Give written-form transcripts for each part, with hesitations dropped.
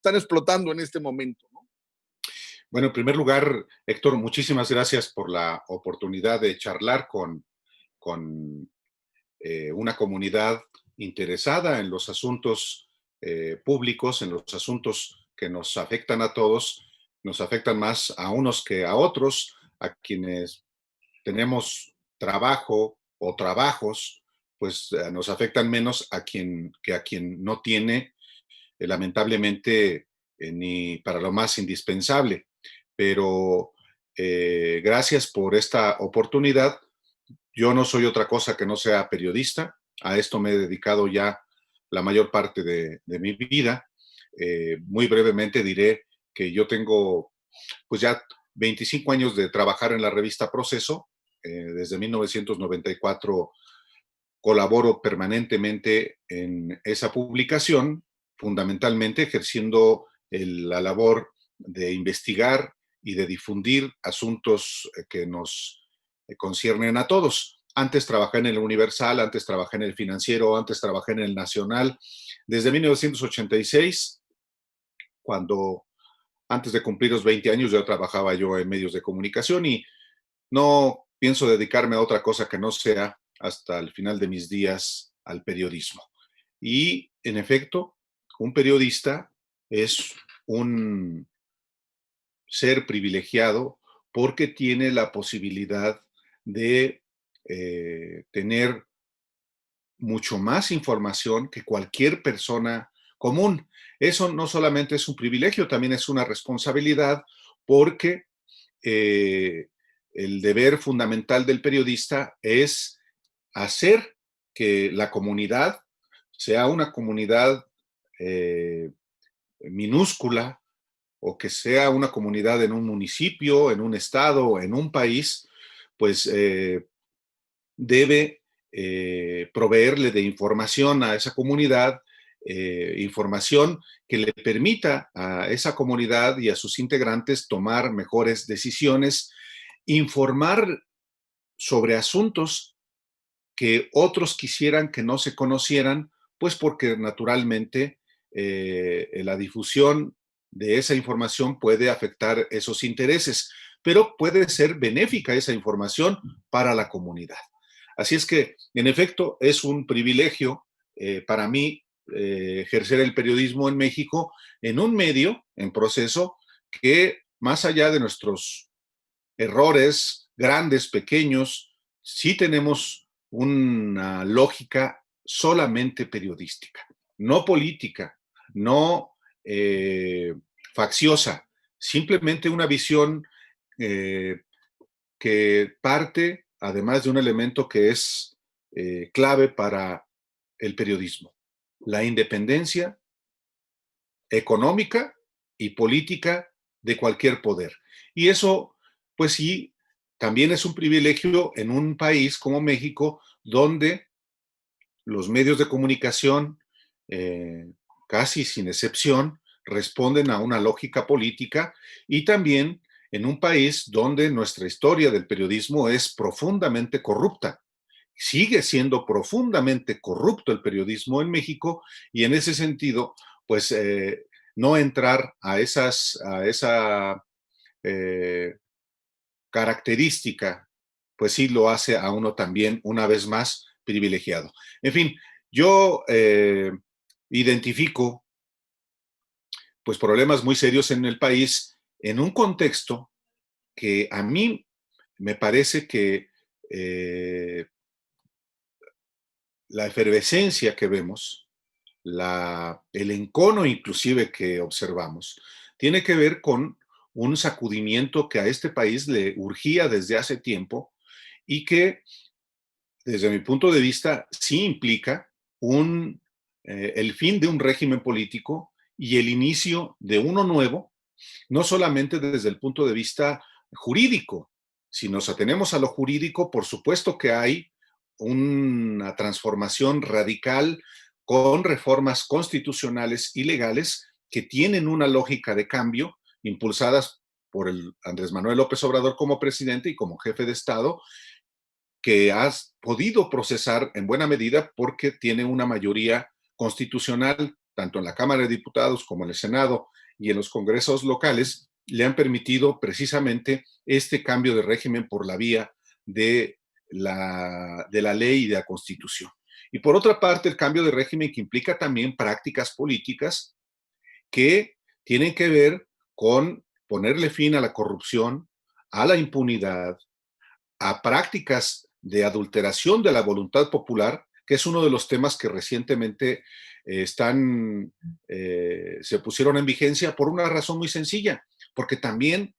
están explotando en este momento, ¿no? Bueno, en primer lugar, Héctor, muchísimas gracias por la oportunidad de charlar con una comunidad interesada en los asuntos públicos, en los asuntos que nos afectan a todos, nos afectan más a unos que a otros, a quienes tenemos trabajo o trabajos, pues nos afectan menos que a quien no tiene, lamentablemente, ni para lo más indispensable. Pero gracias por esta oportunidad. Yo no soy otra cosa que no sea periodista. A esto me he dedicado ya la mayor parte de mi vida. Muy brevemente diré que yo tengo pues ya 25 años de trabajar en la revista Proceso. Desde 1994 colaboro permanentemente en esa publicación, fundamentalmente ejerciendo la labor de investigar y de difundir asuntos que nos conciernen a todos. Antes trabajé en el Universal, antes trabajé en el Financiero, antes trabajé en el Nacional. Desde 1986, cuando antes de cumplir los 20 años ya trabajaba yo en medios de comunicación y no pienso dedicarme a otra cosa que no sea hasta el final de mis días al periodismo. Y en efecto, un periodista es un ser privilegiado porque tiene la posibilidad de tener mucho más información que cualquier persona común. Eso no solamente es un privilegio, también es una responsabilidad porque eh, el deber fundamental del periodista es hacer que la comunidad sea una comunidad eh, minúscula o que sea una comunidad en un municipio, en un estado, en un país, pues debe proveerle de información a esa comunidad, información que le permita a esa comunidad y a sus integrantes tomar mejores decisiones, informar sobre asuntos que otros quisieran que no se conocieran, pues porque naturalmente la difusión de esa información puede afectar esos intereses, pero puede ser benéfica esa información para la comunidad. Así es que, en efecto, es un privilegio para mí ejercer el periodismo en México en un medio, en proceso, que más allá de nuestros errores, grandes, pequeños, sí tenemos una lógica solamente periodística, no política, no facciosa, simplemente una visión eh, que parte, además de un elemento que es clave para el periodismo, la independencia económica y política de cualquier poder. Y eso, pues sí, también es un privilegio en un país como México, donde los medios de comunicación, casi sin excepción, responden a una lógica política y también en un país donde nuestra historia del periodismo es profundamente corrupta. Sigue siendo profundamente corrupto el periodismo en México y en ese sentido, pues no entrar a esa eh, característica, pues sí lo hace a uno también, una vez más, privilegiado. En fin, yo identifico pues problemas muy serios en el país en un contexto que a mí me parece que la efervescencia que vemos, el encono inclusive que observamos, tiene que ver con un sacudimiento que a este país le urgía desde hace tiempo y que, desde mi punto de vista, sí implica el fin de un régimen político y el inicio de uno nuevo, no solamente desde el punto de vista jurídico. Si nos atenemos a lo jurídico, por supuesto que hay una transformación radical con reformas constitucionales y legales que tienen una lógica de cambio impulsadas por el Andrés Manuel López Obrador como presidente y como jefe de Estado, que has podido procesar en buena medida porque tiene una mayoría constitucional tanto en la Cámara de Diputados como en el Senado y en los congresos locales, le han permitido precisamente este cambio de régimen por la vía de la ley y de la Constitución. Y por otra parte, el cambio de régimen que implica también prácticas políticas que tienen que ver con ponerle fin a la corrupción, a la impunidad, a prácticas de adulteración de la voluntad popular, que es uno de los temas que recientemente se pusieron en vigencia por una razón muy sencilla, porque también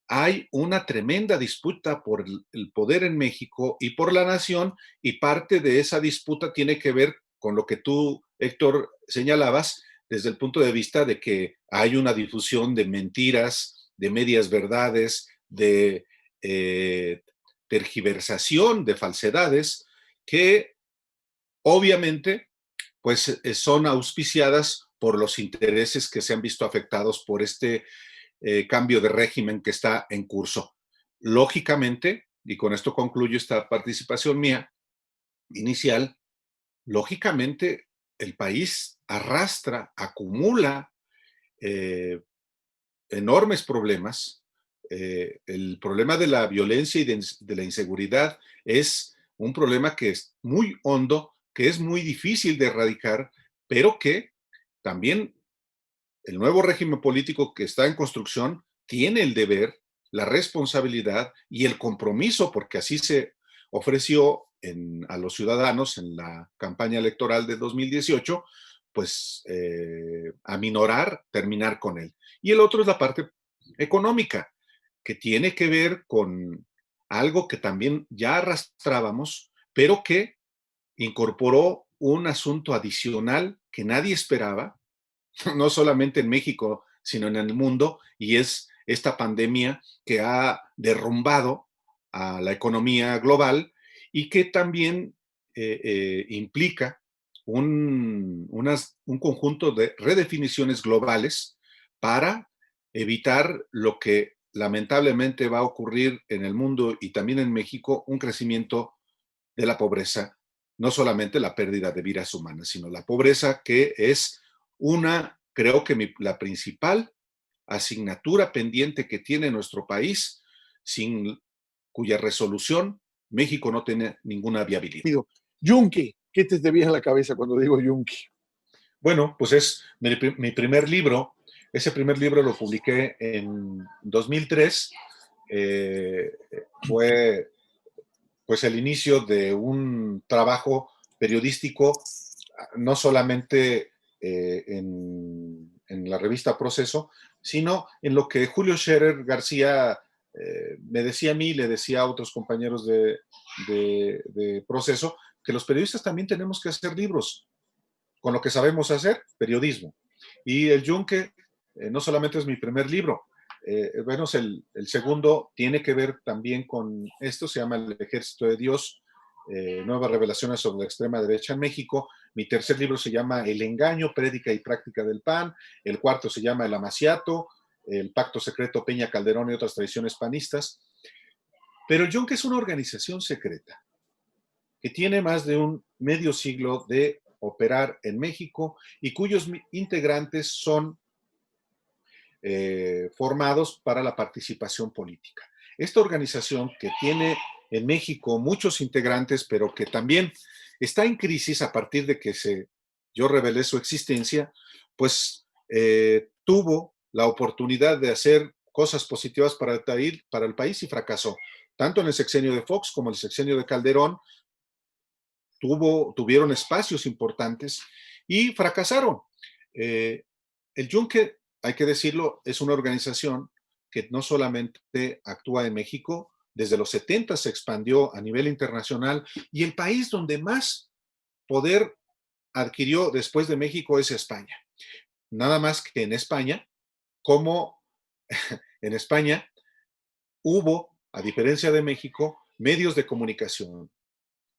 hay una tremenda disputa por el poder en México y por la nación, y parte de esa disputa tiene que ver con lo que tú, Héctor, señalabas, desde el punto de vista de que hay una difusión de mentiras, de medias verdades, de tergiversación, de falsedades, que obviamente pues son auspiciadas por los intereses que se han visto afectados por este cambio de régimen que está en curso. Lógicamente, y con esto concluyo esta participación mía inicial, lógicamente el país arrastra, acumula enormes problemas. El problema de la violencia y de la inseguridad es un problema que es muy hondo, que es muy difícil de erradicar, pero que también el nuevo régimen político que está en construcción tiene el deber, la responsabilidad y el compromiso, porque así se ofreció a los ciudadanos en la campaña electoral de 2018, pues aminorar, terminar con él. Y el otro es la parte económica, que tiene que ver con algo que también ya arrastrábamos, pero que incorporó un asunto adicional que nadie esperaba, no solamente en México, sino en el mundo, y es esta pandemia que ha derrumbado a la economía global y que también implica un conjunto de redefiniciones globales para evitar lo que lamentablemente va a ocurrir en el mundo y también en México, un crecimiento de la pobreza, no solamente la pérdida de vidas humanas, sino la pobreza que es creo que la principal asignatura pendiente que tiene nuestro país, sin cuya resolución México no tiene ninguna viabilidad. Yunque, ¿qué te viene a la cabeza cuando digo Yunque? Bueno, pues es mi primer libro. Ese primer libro lo publiqué en 2003. Fue pues el inicio de un trabajo periodístico, no solamente en la revista Proceso, sino en lo que Julio Scherer García me decía a mí, le decía a otros compañeros de Proceso, que los periodistas también tenemos que hacer libros con lo que sabemos hacer, periodismo. Y El Yunque no solamente es mi primer libro, bueno, el segundo tiene que ver también con esto, se llama El Ejército de Dios, nuevas revelaciones sobre la extrema derecha en México. Mi tercer libro se llama El Engaño, Prédica y Práctica del PAN. El cuarto se llama El Amaciato, El Pacto Secreto Peña Calderón y otras tradiciones panistas. Pero el Yunque es una organización secreta que tiene más de un medio siglo de operar en México y cuyos integrantes son formados para la participación política. Esta organización que tiene en México muchos integrantes, pero que también está en crisis a partir de que yo revelé su existencia, pues tuvo la oportunidad de hacer cosas positivas para el país y fracasó. Tanto en el sexenio de Fox como en el sexenio de Calderón tuvieron espacios importantes y fracasaron. El Yunque, hay que decirlo, es una organización que no solamente actúa en México, desde los 70 se expandió a nivel internacional y el país donde más poder adquirió después de México es España. Nada más que en España, como en España hubo, a diferencia de México, medios de comunicación,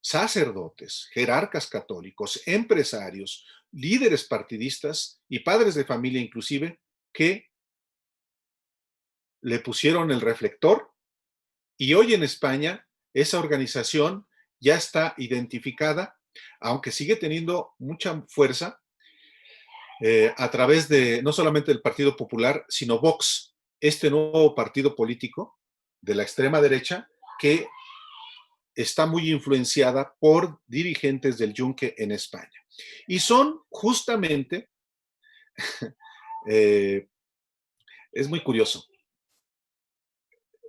sacerdotes, jerarcas católicos, empresarios, líderes partidistas y padres de familia inclusive, que le pusieron el reflector y hoy en España esa organización ya está identificada, aunque sigue teniendo mucha fuerza, a través de no solamente del Partido Popular, sino Vox, este nuevo partido político de la extrema derecha que está muy influenciada por dirigentes del Yunque en España. Y son justamente, eh, es muy curioso,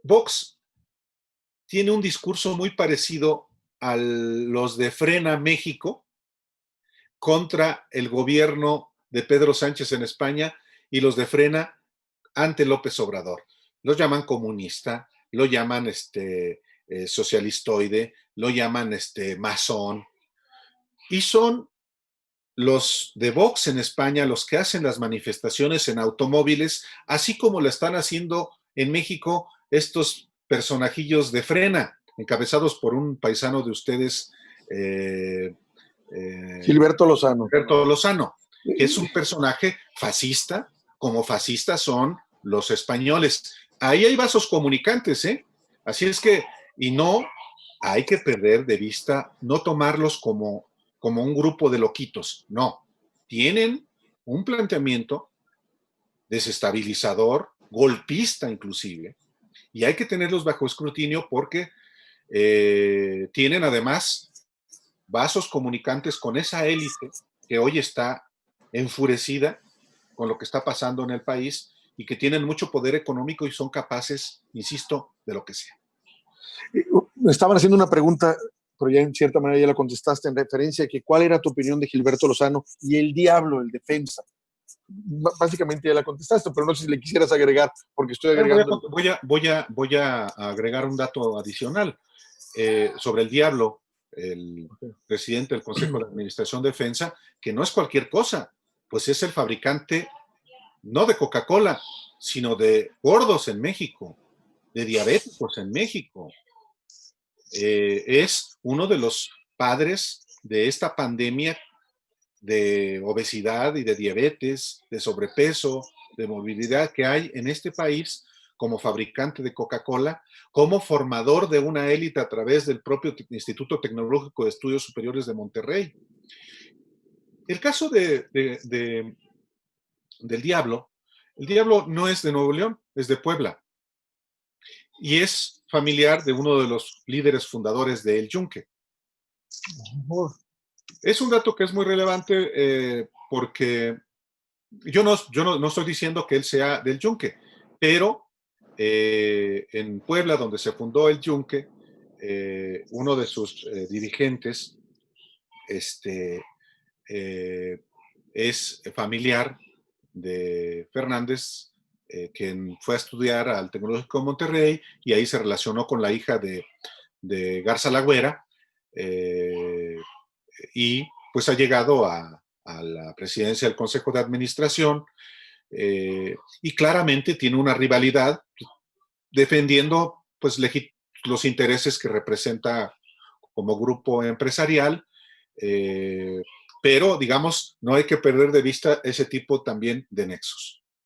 Vox tiene un discurso muy parecido a los de Frena México contra el gobierno de Pedro Sánchez en España y los de Frena ante López Obrador. Los llaman comunista, lo llaman socialistoide, lo llaman masón. Y son los de Vox en España los que hacen las manifestaciones en automóviles, así como lo están haciendo en México estos personajillos de Frena, encabezados por un paisano de ustedes, Gilberto Lozano. Gilberto Lozano, que es un personaje fascista, como fascistas son los españoles. Ahí hay vasos comunicantes, ¿eh? Así es que, y no hay que perder de vista, no tomarlos como un grupo de loquitos, no. Tienen un planteamiento desestabilizador, golpista inclusive, y hay que tenerlos bajo escrutinio porque tienen además vasos comunicantes con esa élite que hoy está enfurecida con lo que está pasando en el país y que tienen mucho poder económico y son capaces, insisto, de lo que sea. Me estaban haciendo una pregunta, pero ya en cierta manera ya la contestaste en referencia a que cuál era tu opinión de Gilberto Lozano y el diablo, el defensa. Básicamente ya la contestaste, pero no sé si le quisieras agregar, porque estoy agregando. Voy a agregar un dato adicional sobre el diablo, el presidente del Consejo de Administración de Defensa, que no es cualquier cosa, pues es el fabricante no de Coca-Cola, sino de gordos en México, de diabéticos en México. Es uno de los padres de esta pandemia de obesidad y de diabetes, de sobrepeso, de movilidad que hay en este país como fabricante de Coca-Cola, como formador de una élite a través del propio Instituto Tecnológico de Estudios Superiores de Monterrey. El caso del Diablo, el Diablo no es de Nuevo León, es de Puebla. Y es familiar de uno de los líderes fundadores de El Yunque. Es un dato que es muy relevante porque yo no estoy diciendo que él sea del Yunque, pero en Puebla, donde se fundó El Yunque, uno de sus dirigentes es familiar de Fernández, quien fue a estudiar al Tecnológico de Monterrey y ahí se relacionó con la hija de Garza Lagüera y pues ha llegado a la presidencia del Consejo de Administración y claramente tiene una rivalidad defendiendo pues los intereses que representa como grupo empresarial, pero digamos, no hay que perder de vista ese tipo también de nexos.